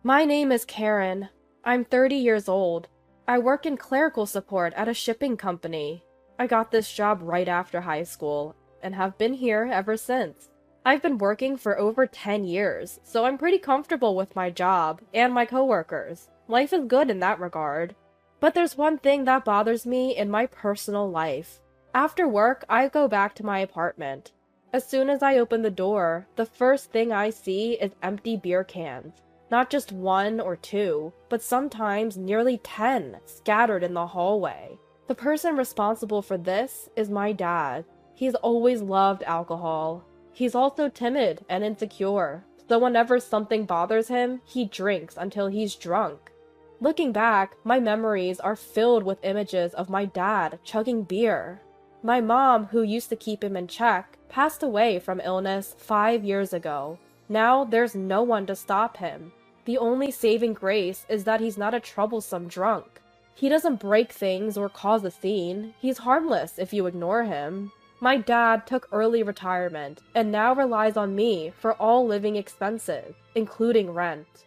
My name is Karen. I'm 30 years old. I work in clerical support at a shipping company. I got this job right after high school and have been here ever since. I've been working for over 10 years, so I'm pretty comfortable with my job and my coworkers. Life is good in that regard. But there's one thing that bothers me in my personal life. After work, I go back to my apartment. As soon as I open the door, the first thing I see is empty beer cans. Not just one or two, but sometimes nearly 10 scattered in the hallway. The person responsible for this is my dad. He's always loved alcohol. He's also timid and insecure, so whenever something bothers him, he drinks until he's drunk. Looking back, my memories are filled with images of my dad chugging beer. My mom, who used to keep him in check, passed away from illness 5 years ago. Now there's no one to stop him. The only saving grace is that he's not a troublesome drunk. He doesn't break things or cause a scene. He's harmless if you ignore him. My dad took early retirement and now relies on me for all living expenses, including rent.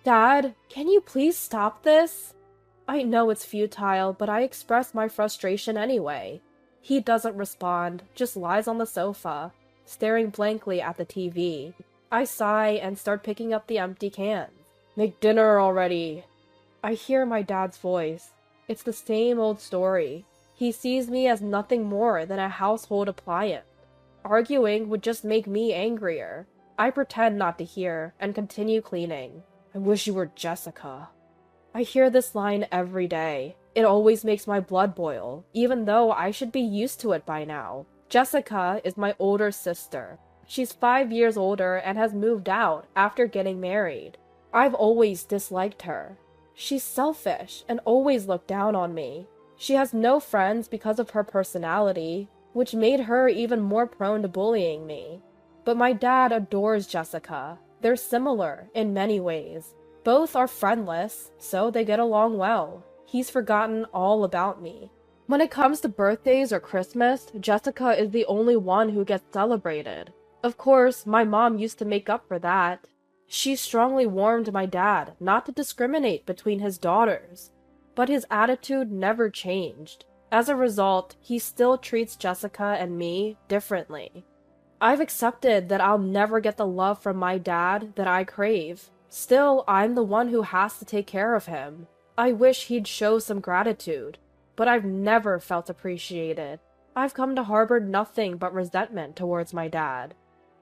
Dad, can you please stop this? I know it's futile, but I express my frustration anyway. He doesn't respond, just lies on the sofa, staring blankly at the TV. I sigh and start picking up the empty cans. Make dinner already. I hear my dad's voice. It's the same old story. He sees me as nothing more than a household appliance. Arguing would just make me angrier. I pretend not to hear and continue cleaning. I wish you were Jessica. I hear this line every day. It always makes my blood boil, even though I should be used to it by now. Jessica is my older sister. She's 5 years older and has moved out after getting married. I've always disliked her. She's selfish and always looked down on me. She has no friends because of her personality, which made her even more prone to bullying me. But my dad adores Jessica. They're similar in many ways. Both are friendless, so they get along well. He's forgotten all about me. When it comes to birthdays or Christmas, Jessica is the only one who gets celebrated. Of course, my mom used to make up for that. She strongly warned my dad not to discriminate between his daughters, but his attitude never changed. As a result, he still treats Jessica and me differently. I've accepted that I'll never get the love from my dad that I crave. Still, I'm the one who has to take care of him. I wish he'd show some gratitude, but I've never felt appreciated. I've come to harbor nothing but resentment towards my dad.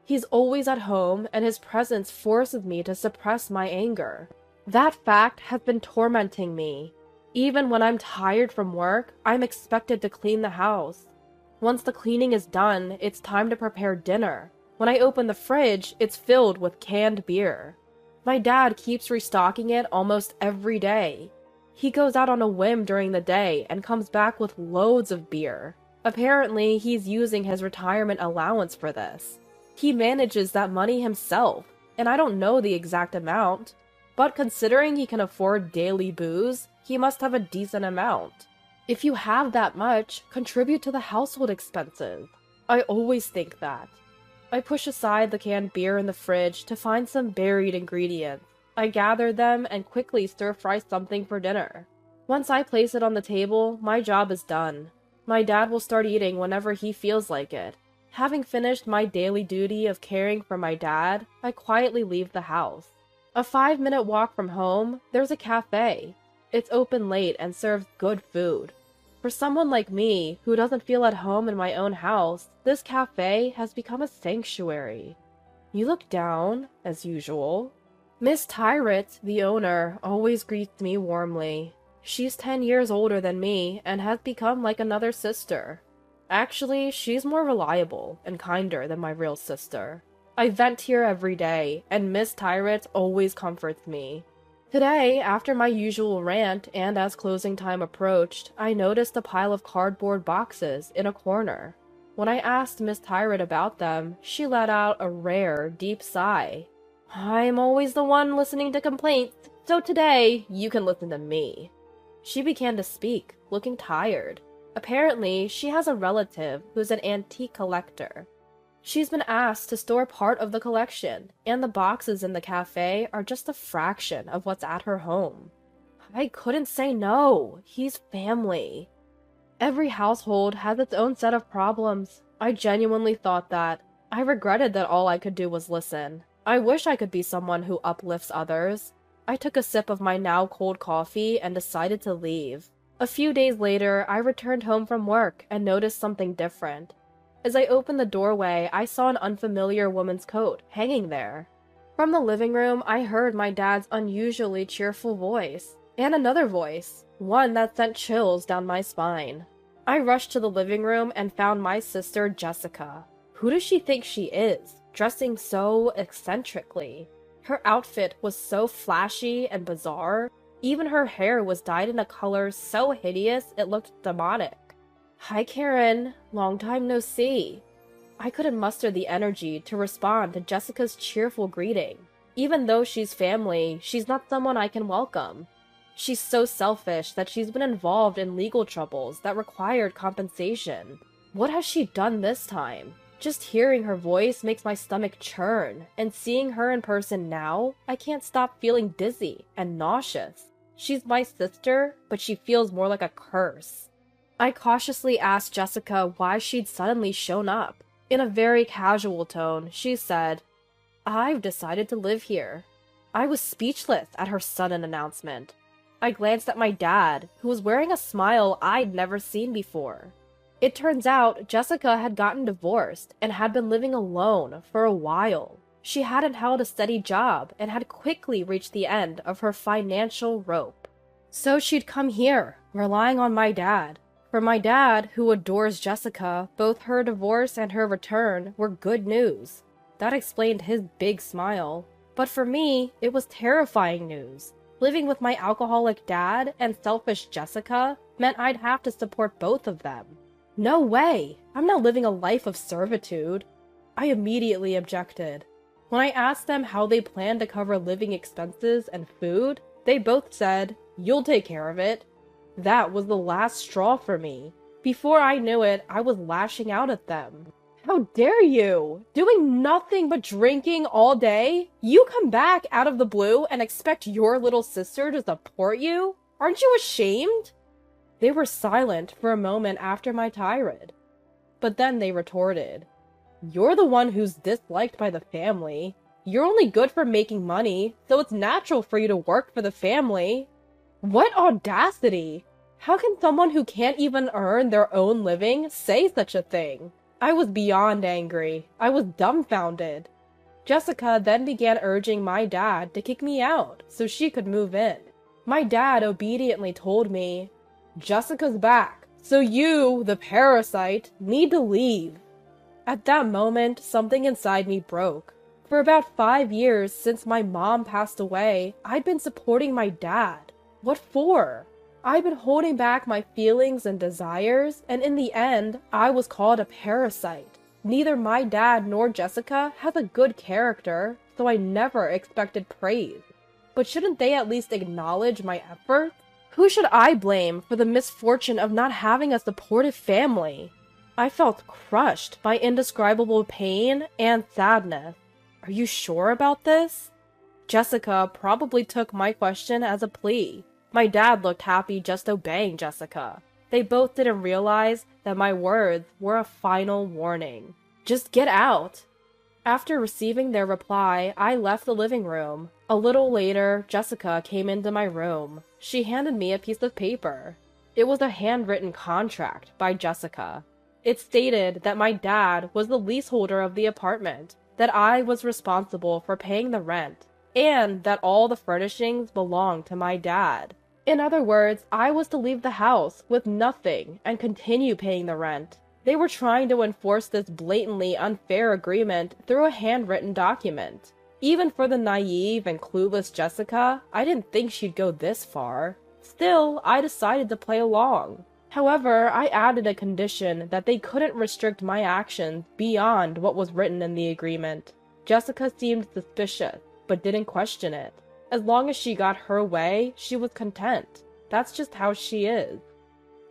He's always at home, and his presence forces me to suppress my anger. That fact has been tormenting me. Even when I'm tired from work, I'm expected to clean the house. Once the cleaning is done, it's time to prepare dinner. When I open the fridge, it's filled with canned beer. My dad keeps restocking it almost every day. He goes out on a whim during the day and comes back with loads of beer. Apparently, he's using his retirement allowance for this. He manages that money himself, and I don't know the exact amount, but considering he can afford daily booze, he must have a decent amount. If you have that much, contribute to the household expenses. I always think that. I push aside the canned beer in the fridge to find some buried ingredients. I gather them and quickly stir-fry something for dinner. Once I place it on the table, my job is done. My dad will start eating whenever he feels like it. Having finished my daily duty of caring for my dad, I quietly leave the house. A 5-minute walk from home, there's a cafe. It's open late and serves good food. For someone like me, who doesn't feel at home in my own house, this cafe has become a sanctuary. You look down, as usual. Miss Tyrett, the owner, always greets me warmly. She's 10 years older than me and has become like another sister. Actually, she's more reliable and kinder than my real sister. I vent here every day, and Miss Tyrett always comforts me. Today, after my usual rant and as closing time approached, I noticed a pile of cardboard boxes in a corner. When I asked Miss Tyrett about them, she let out a rare, deep sigh. I'm always the one listening to complaints, so today you can listen to me. She began to speak, looking tired. Apparently, she has a relative who's an antique collector. She's been asked to store part of the collection, and the boxes in the cafe are just a fraction of what's at her home. I couldn't say no. He's family. Every household has its own set of problems. I genuinely thought that. I regretted that all I could do was listen. I wish I could be someone who uplifts others. I took a sip of my now cold coffee and decided to leave. A few days later, I returned home from work and noticed something different. As I opened the doorway, I saw an unfamiliar woman's coat hanging there. From the living room, I heard my dad's unusually cheerful voice, and another voice, one that sent chills down my spine. I rushed to the living room and found my sister, Jessica. Who does she think she is, dressing so eccentrically? Her outfit was so flashy and bizarre. Even her hair was dyed in a color so hideous it looked demonic. "Hi, Karen. Long time no see." I couldn't muster the energy to respond to Jessica's cheerful greeting. Even though she's family, she's not someone I can welcome. She's so selfish that she's been involved in legal troubles that required compensation. What has she done this time? Just hearing her voice makes my stomach churn, and seeing her in person now, I can't stop feeling dizzy and nauseous. She's my sister, but she feels more like a curse. I cautiously asked Jessica why she'd suddenly shown up. In a very casual tone, she said, "I've decided to live here." I was speechless at her sudden announcement. I glanced at my dad, who was wearing a smile I'd never seen before. It turns out Jessica had gotten divorced and had been living alone for a while. She hadn't held a steady job and had quickly reached the end of her financial rope. So she'd come here, relying on my dad. For my dad, who adores Jessica, both her divorce and her return were good news. That explained his big smile. But for me, it was terrifying news. Living with my alcoholic dad and selfish Jessica meant I'd have to support both of them. No way! I'm not living a life of servitude. I immediately objected. When I asked them how they planned to cover living expenses and food, they both said, "You'll take care of it." That was the last straw for me. Before I knew it, I was lashing out at them. "How dare you! Doing nothing but drinking all day? You come back out of the blue and expect your little sister to support you? Aren't you ashamed?" They were silent for a moment after my tirade. But then they retorted, "You're the one who's disliked by the family. You're only good for making money, so it's natural for you to work for the family." What audacity! How can someone who can't even earn their own living say such a thing? I was beyond angry. I was dumbfounded. Jessica then began urging my dad to kick me out so she could move in. My dad obediently told me, "Jessica's back, so you, the parasite, need to leave." At that moment, something inside me broke. For about 5 years since my mom passed away, I'd been supporting my dad. What for? I'd been holding back my feelings and desires, and in the end, I was called a parasite. Neither my dad nor Jessica has a good character, so I never expected praise. But shouldn't they at least acknowledge my efforts? Who should I blame for the misfortune of not having a supportive family? I felt crushed by indescribable pain and sadness. "Are you sure about this?" Jessica probably took my question as a plea. My dad looked happy just obeying Jessica. They both didn't realize that my words were a final warning. "Just get out." After receiving their reply, I left the living room. A little later, Jessica came into my room. She handed me a piece of paper. It was a handwritten contract by Jessica. It stated that my dad was the leaseholder of the apartment, that I was responsible for paying the rent, and that all the furnishings belonged to my dad. In other words, I was to leave the house with nothing and continue paying the rent. They were trying to enforce this blatantly unfair agreement through a handwritten document. Even for the naive and clueless Jessica, I didn't think she'd go this far. Still, I decided to play along. However, I added a condition that they couldn't restrict my actions beyond what was written in the agreement. Jessica seemed suspicious, but didn't question it. As long as she got her way, she was content. That's just how she is.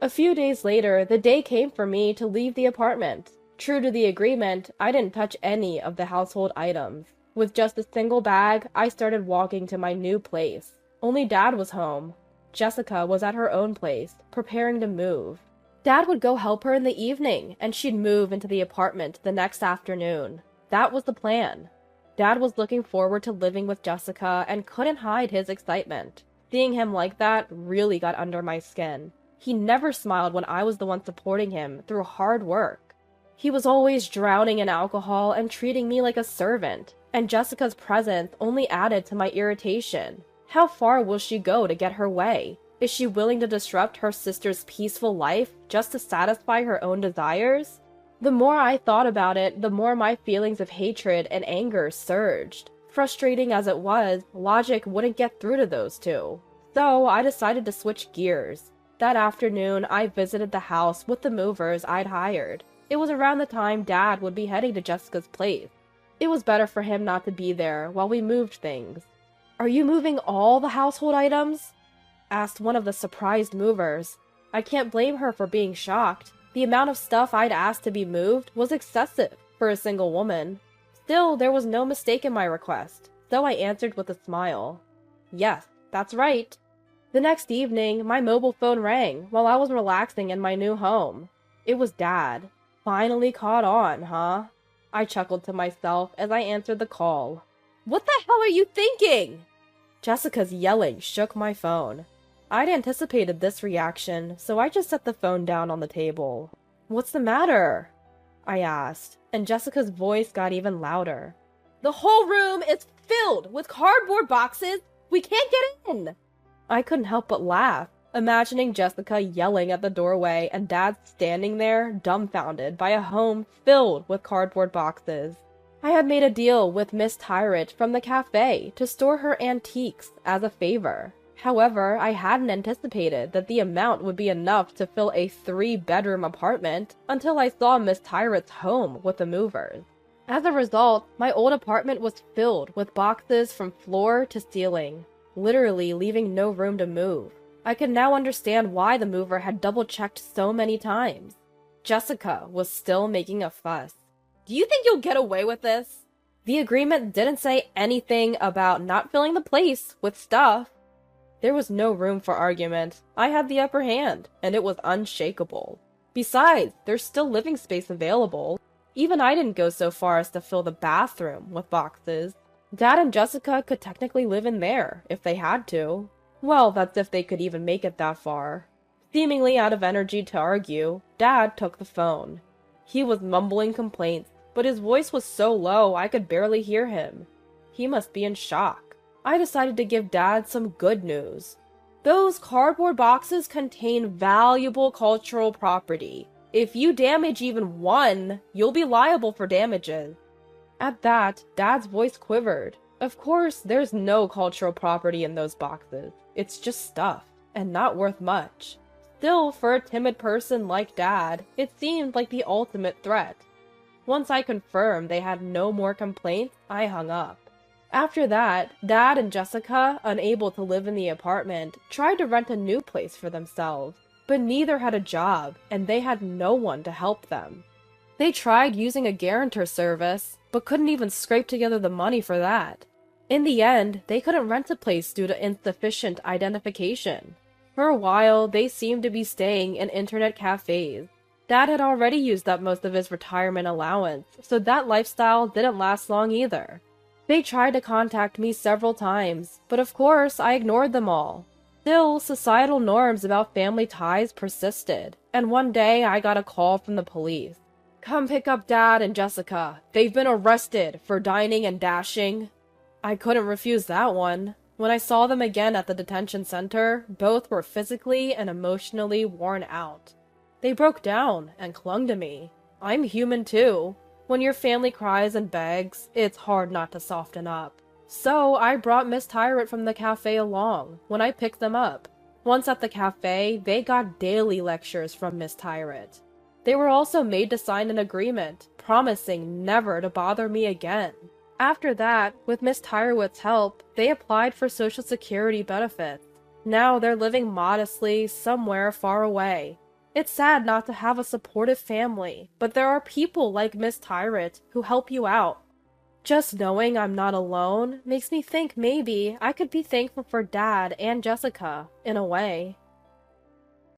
A few days later, the day came for me to leave the apartment. True to the agreement, I didn't touch any of the household items. With just a single bag, I started walking to my new place. Only Dad was home. Jessica was at her own place, preparing to move. Dad would go help her in the evening, and she'd move into the apartment the next afternoon. That was the plan. Dad was looking forward to living with Jessica and couldn't hide his excitement. Seeing him like that really got under my skin. He never smiled when I was the one supporting him through hard work. He was always drowning in alcohol and treating me like a servant, and Jessica's presence only added to my irritation. How far will she go to get her way? Is she willing to disrupt her sister's peaceful life just to satisfy her own desires? The more I thought about it, the more my feelings of hatred and anger surged. Frustrating as it was, logic wouldn't get through to those two. So I decided to switch gears. That afternoon, I visited the house with the movers I'd hired. It was around the time Dad would be heading to Jessica's place. It was better for him not to be there while we moved things. "Are you moving all the household items?" asked one of the surprised movers. I can't blame her for being shocked. The amount of stuff I'd asked to be moved was excessive for a single woman. Still, there was no mistake in my request, so I answered with a smile. "Yes, that's right." The next evening, my mobile phone rang while I was relaxing in my new home. It was Dad. Finally caught on, huh? I chuckled to myself as I answered the call. "What the hell are you thinking?" Jessica's yelling shook my phone. I'd anticipated this reaction, so I just set the phone down on the table. "What's the matter?" I asked, and Jessica's voice got even louder. "The whole room is filled with cardboard boxes! We can't get in!" I couldn't help but laugh, imagining Jessica yelling at the doorway and Dad standing there, dumbfounded by a home filled with cardboard boxes. I had made a deal with Miss Tyrant from the cafe to store her antiques as a favor. However, I hadn't anticipated that the amount would be enough to fill a 3-bedroom apartment until I saw Miss Tyrant's home with the movers. As a result, my old apartment was filled with boxes from floor to ceiling, literally leaving no room to move. I could now understand why the mover had double-checked so many times. Jessica was still making a fuss. "Do you think you'll get away with this?" The agreement didn't say anything about not filling the place with stuff. There was no room for argument. I had the upper hand, and it was unshakable. Besides, there's still living space available. Even I didn't go so far as to fill the bathroom with boxes. Dad and Jessica could technically live in there, if they had to. Well, that's if they could even make it that far. Seemingly out of energy to argue, Dad took the phone. He was mumbling complaints, but his voice was so low I could barely hear him. He must be in shock. I decided to give Dad some good news. "Those cardboard boxes contain valuable cultural property. If you damage even one, you'll be liable for damages." At that, Dad's voice quivered. Of course, there's no cultural property in those boxes. It's just stuff, and not worth much. Still, for a timid person like Dad, it seemed like the ultimate threat. Once I confirmed they had no more complaints, I hung up. After that, Dad and Jessica, unable to live in the apartment, tried to rent a new place for themselves, but neither had a job, and they had no one to help them. They tried using a guarantor service, but couldn't even scrape together the money for that. In the end, they couldn't rent a place due to insufficient identification. For a while, they seemed to be staying in internet cafes. Dad had already used up most of his retirement allowance, so that lifestyle didn't last long either. They tried to contact me several times, but of course I ignored them all. Still, societal norms about family ties persisted, and one day I got a call from the police. "Come pick up Dad and Jessica. They've been arrested for dining and dashing." I couldn't refuse that one. When I saw them again at the detention center, both were physically and emotionally worn out. They broke down and clung to me. I'm human too. When your family cries and begs, it's hard not to soften up. So I brought Miss Tyrant from the cafe along when I picked them up. Once at the cafe, they got daily lectures from Miss Tyrant. They were also made to sign an agreement, promising never to bother me again. After that, with Miss Tyrant's help, they applied for Social Security benefits. Now they're living modestly somewhere far away. It's sad not to have a supportive family, but there are people like Miss Tyrant who help you out. Just knowing I'm not alone makes me think maybe I could be thankful for Dad and Jessica, in a way.